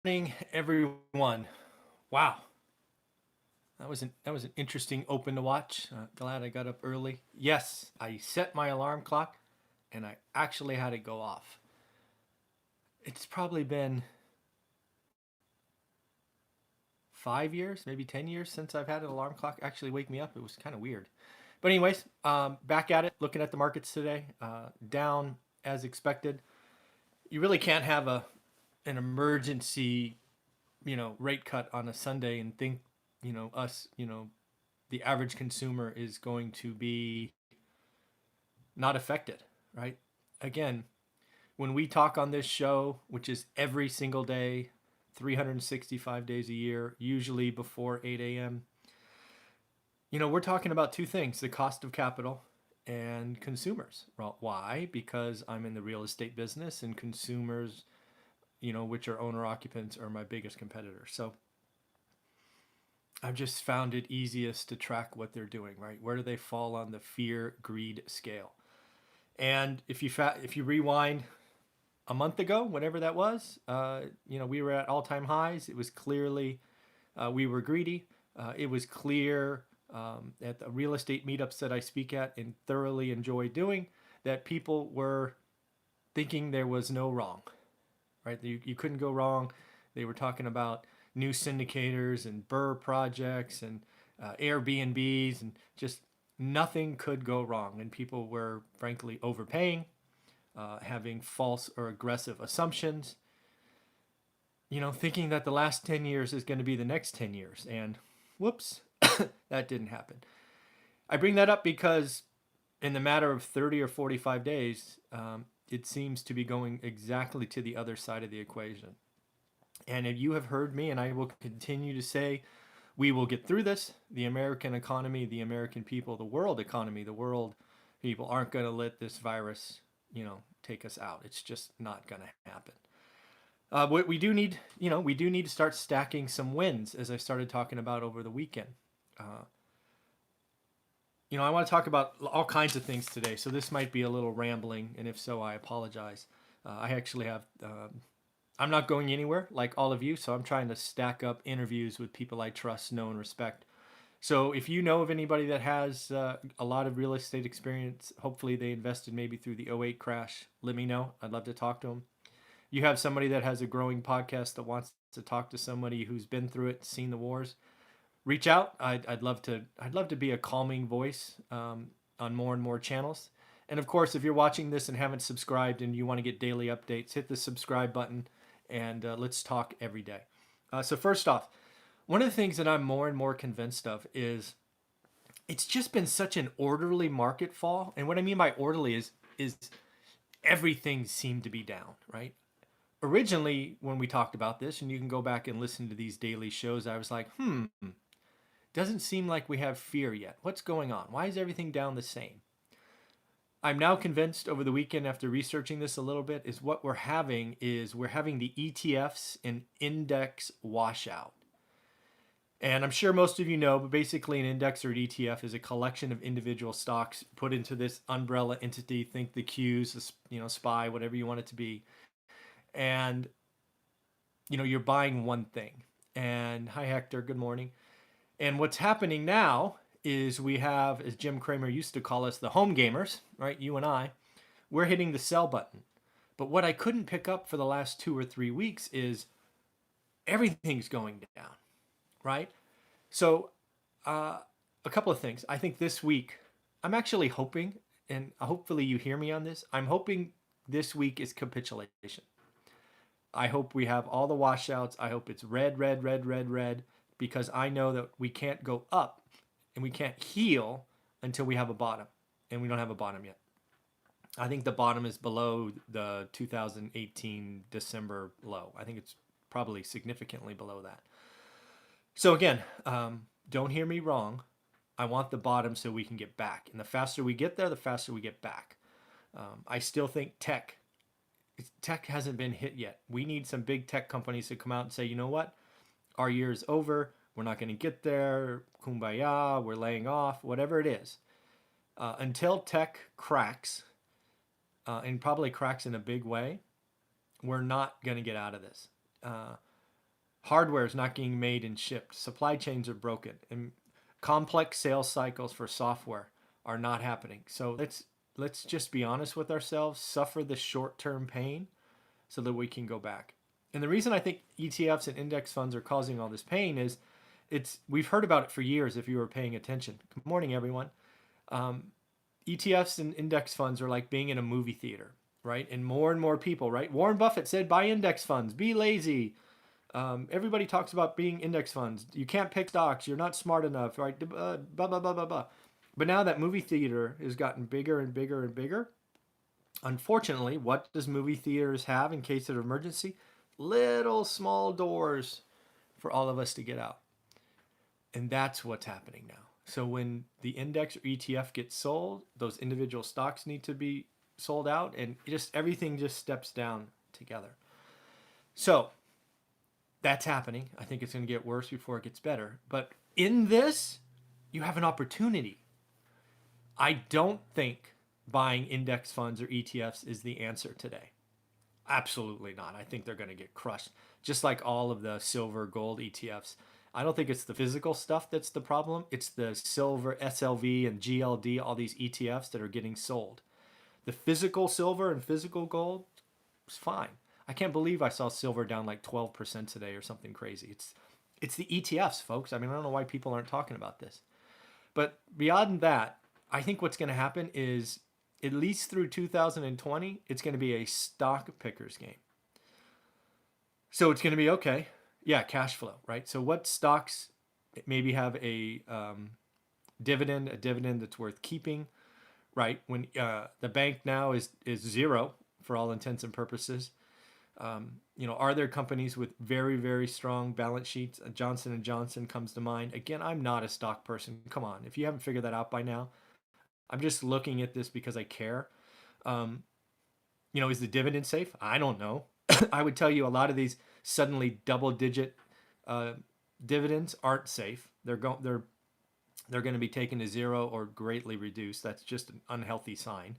Morning, everyone. Wow, that was an interesting open to watch. Glad I got up early. Yes, I set my alarm clock, and I actually had it go off. It's probably been 5 years, maybe 10 years since I've had an alarm clock actually wake me up. It was kind of weird. But anyways, back at it. Looking at the markets today, down as expected. You really can't have an emergency, rate cut on a Sunday and think, the average consumer is going to be not affected, right? Again, when we talk on this show, which is every single day, 365 days a year, usually before 8 a.m., we're talking about two things: the cost of capital and consumers. Well, why? Because I'm in the real estate business, and consumers, which are owner occupants, are my biggest competitor. So I've just found it easiest to track what they're doing, right? Where do they fall on the fear greed scale? And if you rewind a month ago, whenever that was, we were at all time highs. It was clearly we were greedy. It was clear at the real estate meetups that I speak at and thoroughly enjoy doing that people were thinking there was no wrong, right? You couldn't go wrong. They were talking about new syndicators and Burr projects and Airbnbs, and just nothing could go wrong. And people were frankly overpaying, having false or aggressive assumptions, thinking that the last 10 years is going to be the next 10 years. And whoops, that didn't happen. I bring that up because in the matter of 30 or 45 days, it seems to be going exactly to the other side of the equation. And if you have heard me, and I will continue to say, we will get through this. The American economy, the American people, the world economy, the world people aren't going to let this virus, take us out. It's just not going to happen. What we do need, we do need to start stacking some wins, as I started talking about over the weekend. Uh, I want to talk about all kinds of things today, so this might be a little rambling, and if so, I apologize. I actually have, I'm not going anywhere like all of you, so I'm trying to stack up interviews with people I trust, know, and respect. So if you know of anybody that has a lot of real estate experience, hopefully they invested maybe through the '08 crash, let me know. I'd love to talk to them. You have somebody that has a growing podcast that wants to talk to somebody who's been through it, seen the wars, reach out. I'd love to. I'd love to be a calming voice on more and more channels. And of course, if you're watching this and haven't subscribed and you want to get daily updates, hit the subscribe button, and let's talk every day. So first off, one of the things that I'm more and more convinced of is it's just been such an orderly market fall. And what I mean by orderly is everything seemed to be down, right? Originally, when we talked about this, and you can go back and listen to these daily shows, I was like, doesn't seem like we have fear yet. What's going on? Why is everything down the same? I'm now convinced over the weekend, after researching this a little bit, is what we're having the ETFs and index washout. And I'm sure most of you know, but basically an index or an ETF is a collection of individual stocks put into this umbrella entity. Think the Qs, SPY, whatever you want it to be. And, you're buying one thing. And hi, Hector, good morning. And what's happening now is we have, as Jim Cramer used to call us, the home gamers, right? You and I, we're hitting the sell button. But what I couldn't pick up for the last 2 or 3 weeks is everything's going down, right? So, a couple of things. I think this week, I'm actually hoping, and hopefully you hear me on this, I'm hoping this week is capitulation. I hope we have all the washouts. I hope it's red, red, red, red, red, because I know that we can't go up and we can't heal until we have a bottom, and we don't have a bottom yet. I think the bottom is below the 2018 December low. I think it's probably significantly below that. So again, don't hear me wrong. I want the bottom so we can get back. And the faster we get there, the faster we get back. I still think tech hasn't been hit yet. We need some big tech companies to come out and say, you know what? Our year is over. We're not going to get there. Kumbaya. We're laying off. Whatever it is. Until tech cracks, and probably cracks in a big way, we're not going to get out of this. Hardware is not getting made and shipped. Supply chains are broken, and complex sales cycles for software are not happening. So let's just be honest with ourselves, suffer the short-term pain so that we can go back. And the reason I think ETFs and index funds are causing all this pain is we've heard about it for years if you were paying attention. Good morning, everyone. ETFs and index funds are like being in a movie theater, right? And more people, right? Warren Buffett said, buy index funds, be lazy. Everybody talks about being index funds. You can't pick stocks. You're not smart enough, right? Blah, blah, blah, blah, blah. But now that movie theater has gotten bigger and bigger and bigger. Unfortunately, what does movie theaters have in case of emergency? Little small doors for all of us to get out. And that's what's happening now. So when the index or ETF gets sold, those individual stocks need to be sold out, and everything just steps down together. So that's happening. I think it's going to get worse before it gets better. But in this, you have an opportunity. I don't think buying index funds or ETFs is the answer today. Absolutely not. I think they're going to get crushed, just like all of the silver, gold ETFs. I don't think it's the physical stuff that's the problem. It's the silver, SLV, and GLD, all these ETFs that are getting sold. The physical silver and physical gold is fine. I can't believe I saw silver down like 12% today or something crazy. It's the ETFs, folks. I mean, I don't know why people aren't talking about this. But beyond that, I think what's going to happen is, at least through 2020, it's going to be a stock picker's game. So it's going to be, okay, yeah, cash flow, right? So what stocks maybe have a dividend that's worth keeping, right? When the bank now is zero for all intents and purposes. Are there companies with very, very strong balance sheets? Johnson & Johnson comes to mind. Again, I'm not a stock person. Come on. If you haven't figured that out by now, I'm just looking at this because I care. Is the dividend safe? I don't know. I would tell you a lot of these suddenly double-digit dividends aren't safe. They're going to be taken to zero or greatly reduced. That's just an unhealthy sign.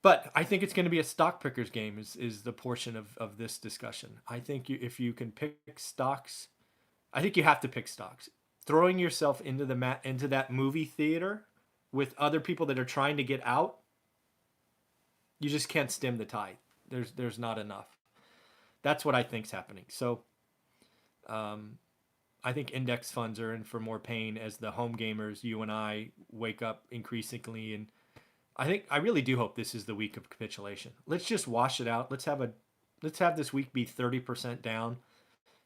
But I think it's going to be a stock picker's game is the portion of this discussion. I think if you can pick stocks, I think you have to pick stocks. Throwing yourself into that movie theater with other people that are trying to get out, you just can't stem the tide. There's not enough. That's what I think's happening. So I think index funds are in for more pain as the home gamers, you and I, wake up increasingly. And I really do hope this is the week of capitulation. Let's just wash it out. Let's have this week be 30% down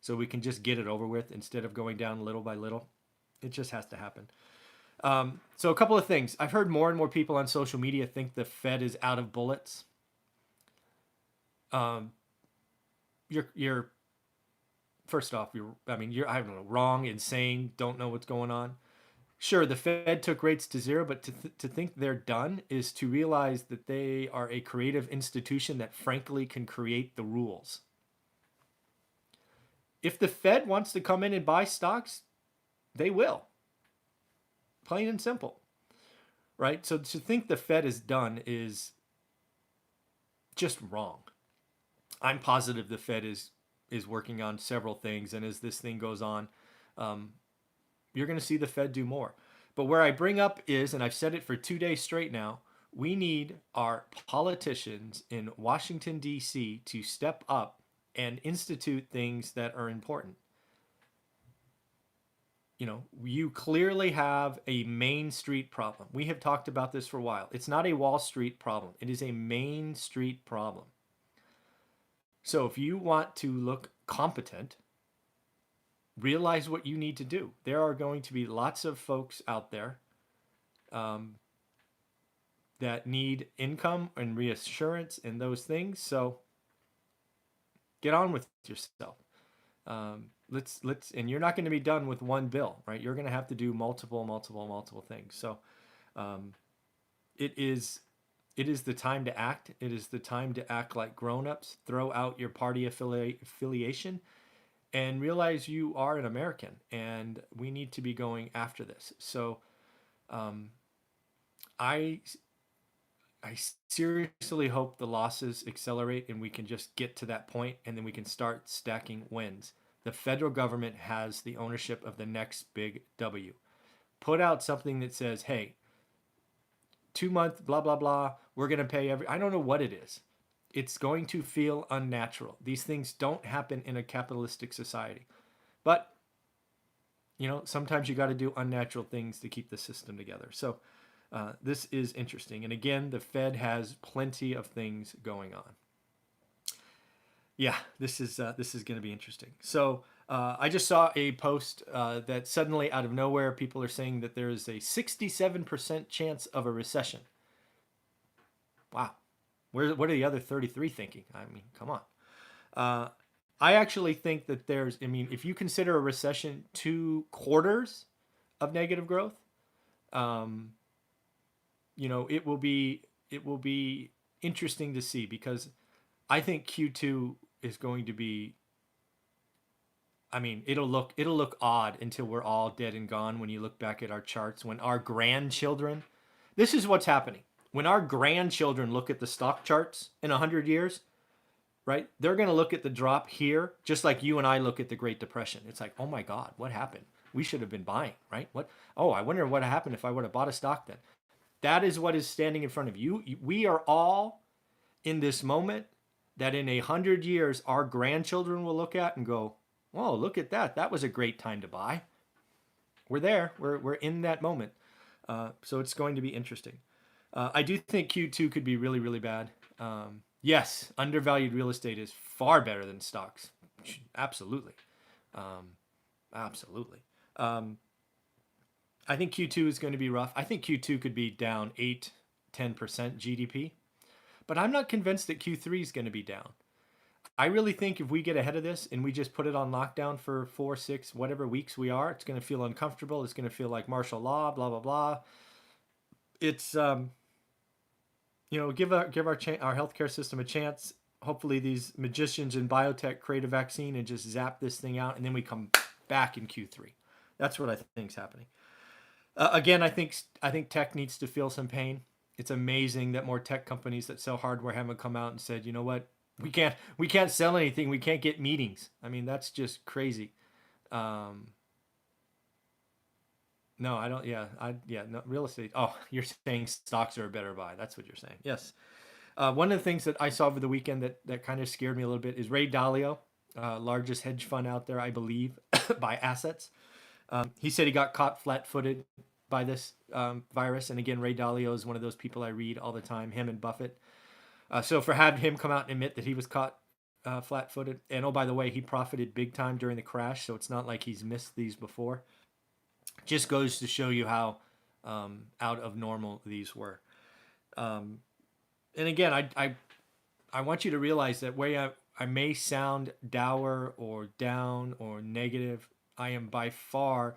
so we can just get it over with instead of going down little by little. It just has to happen. So a couple of things. I've heard more and more people on social media think the Fed is out of bullets. You're first off, you're I don't know, wrong, insane, don't know what's going on. Sure, the Fed took rates to zero, but to think they're done is to realize that they are a creative institution that frankly can create the rules. If the Fed wants to come in and buy stocks, they will. Plain and simple, right? So to think the Fed is done is just wrong. I'm positive the Fed is working on several things, and as this thing goes on, you're going to see the Fed do more. But where I bring up is, and I've said it for 2 days straight now, we need our politicians in Washington, D.C. to step up and institute things that are important. You clearly have a Main Street problem. We have talked about this for a while. It's not a Wall Street problem. It is a Main Street problem. So if you want to look competent, realize what you need to do. There are going to be lots of folks out there that need income and reassurance and those things. So get on with yourself. And you're not going to be done with one bill, right? You're going to have to do multiple things. So it is the time to act. It is the time to act like grown-ups. Throw out your party affiliation and realize you are an American, and we need to be going after this. So I seriously hope the losses accelerate and we can just get to that point, and then we can start stacking wins. The federal government has the ownership of the next big W. Put out something that says, hey, 2 month, blah, blah, blah, we're going to pay I don't know what it is. It's going to feel unnatural. These things don't happen in a capitalistic society. But, sometimes you got to do unnatural things to keep the system together. So this is interesting. And again, the Fed has plenty of things going on. Yeah, this is going to be interesting. So I just saw a post that suddenly out of nowhere, people are saying that there is a 67% chance of a recession. Wow. What are the other 33 thinking? I mean, come on. I actually think that if you consider a recession 2 quarters of negative growth, it will be interesting to see, because I think Q2 is going to be, it'll look odd until we're all dead and gone. When you look back at our charts, when our grandchildren, this is what's happening. When our grandchildren look at the stock charts in 100 years, right? They're going to look at the drop here, just like you and I look at the Great Depression. It's like, oh my God, what happened? We should have been buying, right? Oh, I wonder what happened if I would have bought a stock then. That is what is standing in front of you. We are all in this moment that in 100 years, our grandchildren will look at and go, whoa, look at that. That was a great time to buy. We're there. We're in that moment. So it's going to be interesting. I do think Q2 could be really, really bad. Yes, undervalued real estate is far better than stocks. Absolutely. Absolutely. I think Q2 is going to be rough. I think Q2 could be down 8-10% GDP. But I'm not convinced that Q3 is going to be down. I really think if we get ahead of this and we just put it on lockdown for 4, 6, whatever weeks we are, it's going to feel uncomfortable. It's going to feel like martial law, blah, blah, blah. It's, give our healthcare system a chance. Hopefully these magicians in biotech create a vaccine and just zap this thing out, and then we come back in Q3. That's what I think is happening. Again, I think tech needs to feel some pain. It's amazing that more tech companies that sell hardware haven't come out and said, you know what, we can't sell anything. We can't get meetings. I mean, that's just crazy. No, I don't. No, real estate. Oh, you're saying stocks are a better buy. That's what you're saying. Yes. One of the things that I saw over the weekend that kind of scared me a little bit is Ray Dalio, largest hedge fund out there, I believe, by assets. He said he got caught flat-footed by this virus. And again, Ray Dalio is one of those people I read all the time, him and Buffett. So for having him come out and admit that he was caught flat-footed, and oh, by the way, he profited big time during the crash, so it's not like he's missed these before. Just goes to show you how out of normal these were. And again, I want you to realize that where I may sound dour or down or negative, I am by far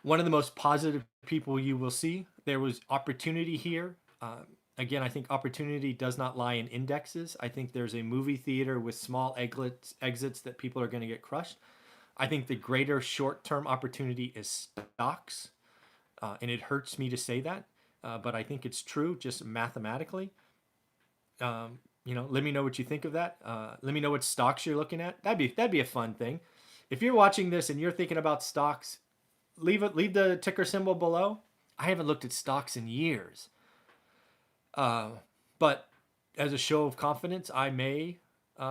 one of the most positive people you will see. There was opportunity here. Again, I think opportunity does not lie in indexes. I think there's a movie theater with small exits that people are going to get crushed. I think the greater short-term opportunity is stocks, and it hurts me to say that, but I think it's true just mathematically. Let me know what you think of that. Let me know what stocks you're looking at. That'd be a fun thing. If you're watching this and you're thinking about stocks, leave the ticker symbol below. I haven't looked at stocks in years, but as a show of confidence, I may.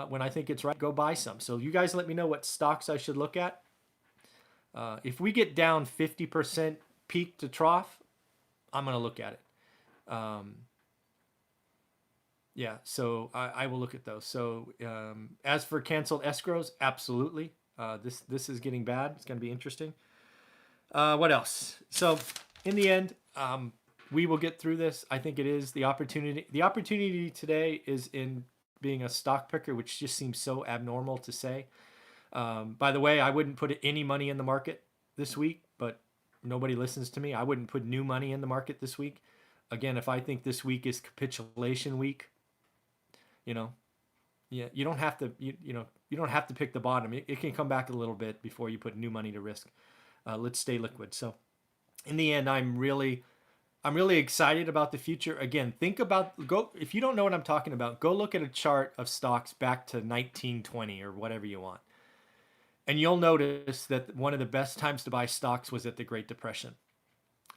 When I think it's right, go buy some. So you guys let me know what stocks I should look at. If we get down 50% peak to trough, I'm going to look at it. So I will look at those. So as for canceled escrows, absolutely. This is getting bad. It's going to be interesting. What else? So in the end, we will get through this. I think it is the opportunity. The opportunity today is in being a stock picker, which just seems so abnormal to say. By the way, I wouldn't put any money in the market this week, but nobody listens to me. I wouldn't put new money in the market this week. Again, if I think this week is capitulation week, you don't have to, you don't have to pick the bottom. It can come back a little bit before you put new money to risk. Let's stay liquid. So in the end, I'm really excited about the future. Again, if you don't know what I'm talking about, go look at a chart of stocks back to 1920 or whatever you want. And you'll notice that one of the best times to buy stocks was at the Great Depression.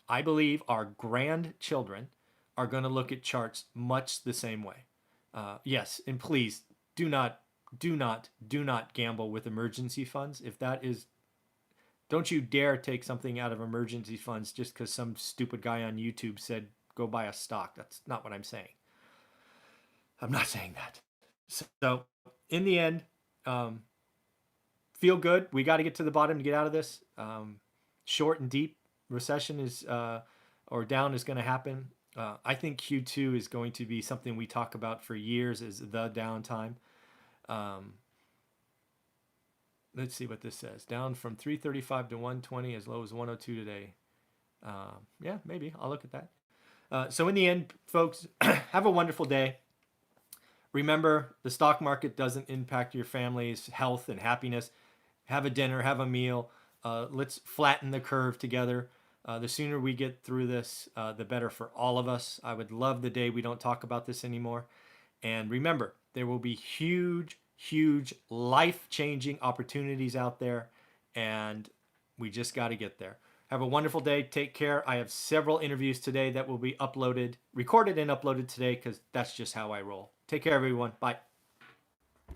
I believe our grandchildren are going to look at charts much the same way. Yes, and please do not gamble with emergency funds. If that is, don't you dare take something out of emergency funds just because some stupid guy on YouTube said go buy a stock. That's not what I'm saying. I'm not saying that. So in the end, um, feel good. We got to get to the bottom to get out of this. Short and deep recession is or down is going to happen. I think Q2 is going to be something we talk about for years as the downtime. Let's see what this says. Down from 335 to 120, as low as 102 today. Yeah, maybe I'll look at that. So in the end, folks, have a wonderful day. Remember, the stock market doesn't impact your family's health and happiness. Have a dinner, have a meal. Let's flatten the curve together. The sooner we get through this, the better for all of us. I would love the day we don't talk about this anymore. And remember, there will be huge, huge life-changing opportunities out there, and we just got to get there. Have a wonderful day. Take care. I have several interviews today that will be recorded and uploaded today because that's just how I roll. Take care, everyone. Bye.